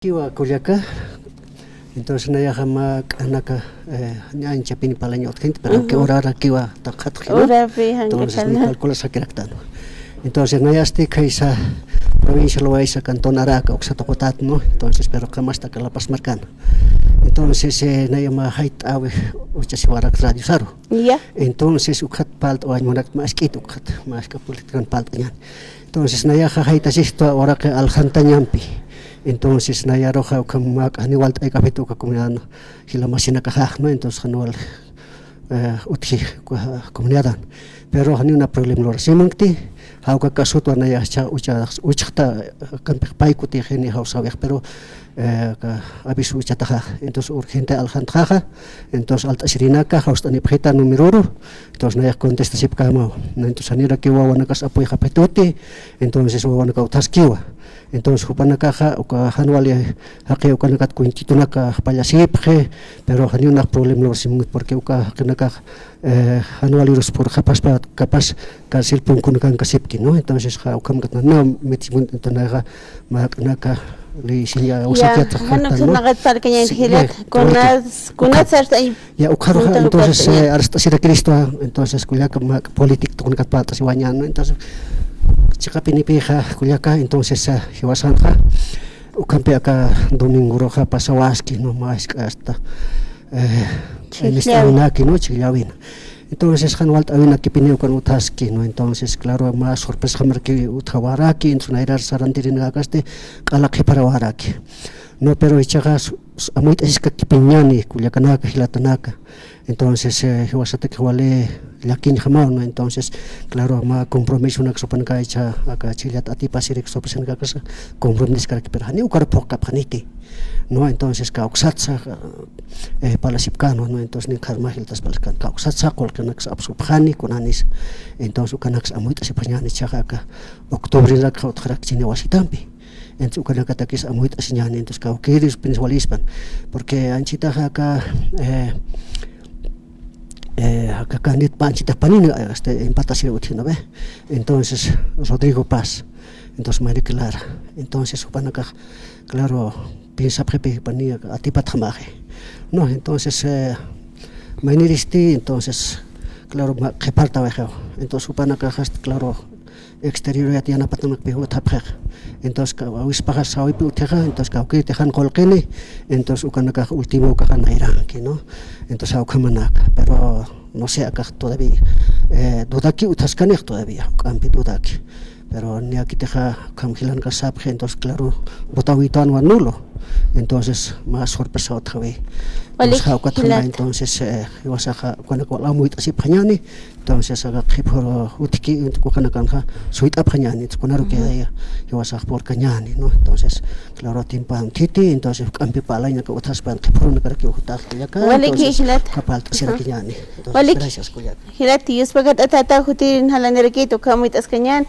Kiwa Culiacán, entonces no llama Kanaka, ancha pini para el año gente, pero que hora kiwa takatjino, entonces ni calcula saqueractano. Entonces no ya estoy que esa provincia lo vais a Cantón Araca, Oxatocotat, ¿no? Entonces pero que más está que la Paz Marcana. Entonces no llama Hait Awe, Uchasiwarak Radio Saro. Entonces ukat palt o añonak más quito ukat más que política palt ñan. Entonces no ya Hait asisto ahora que Aljanta ñampi. Entonces naya roja como aniwal ay kapito ka comunidad hila masina ka no entonces anual utki comunidad pero hani una problema lor simangti hauka kasut naya cha uchta kan pai kuti geni hausa pero abisu uchata entonces urgente aljantja entonces alta sirinaka haustani preta número 1 entonces naya contesta sipkama entonces anira que wawana kas apoy kapetoti entonces wawana ka utaskiwa entonces upana caja o hanuali haqe ukana kat kuintituna ka palasipje pero hani una problema lo simut porque uka kana ka hanuali los por capaz kasil pun kun kan kasipki no entonces ha ukam kat no metimun entonces ma ka li sinya usatya no se nagat para que ya ingilat con certa ya ukaro entonces hasta si Cristo entonces kuya politik tukun kat pata si wanyan no entonces chica pinipija Culiacán entonces hiwasanja ukampe acá domingo roja pasawaski no más hasta en esta aquí no chilawina entonces hanwalt avina que pineo con utaski no entonces claro más sorpresa hamar que utawaraki en sunairar sarantirin gagaste kala que para waraki no pero ichagas amuit iska kipiñani Culiacanaka hilatanaka entonces hiwasate que wale lakin jamao no entonces claro ma compromiso na sopan ka icha aka chilat ati pasirek sopan ka kas compromiso ka perhani ukar poka phaniti no entonces ka oxatsa palasipkano no entonces ni karma hiltas palaskan ka oxatsa kolkanak absubhani kunanis entonces ukanak amuit asipañani chaga ka octubre la ka otrak chine wasitampi entonces ukanak atakis amuit asiñani entonces ka okiris piniswalispan porque anchita acá acá ni panchita panina empatación utino ve entonces Rodrigo Paz entonces María Clara entonces upanaca claro piensa prepe panía atipatamaje no entonces maniristi entonces claro que parta vejo entonces upanaca claro exterior ya tiene patamak pehu tapre entonces awis pagas sawi putega entonces que tejan colquene entonces ukanaca último kakan irán no entonces aukamanaka pero no sé acá todavía dudaki utaskani todavía campi dudaki pero ni aquí teja kamhilan kasap entonces claro botawitan wa nulo entonces más sorpresa otra vez entonces iwasaja cuando la muy así pañani entonces aga khiporo utiki ukana kanja suita pañani kunaro que ya iwasaja por cañani no entonces claro timpan titi entonces campi palaña que otras pan khiporo na que utas ya ka kapal tsira cañani gracias kuya hilati yuspagat atata hutin halanere que to kamuit askanyan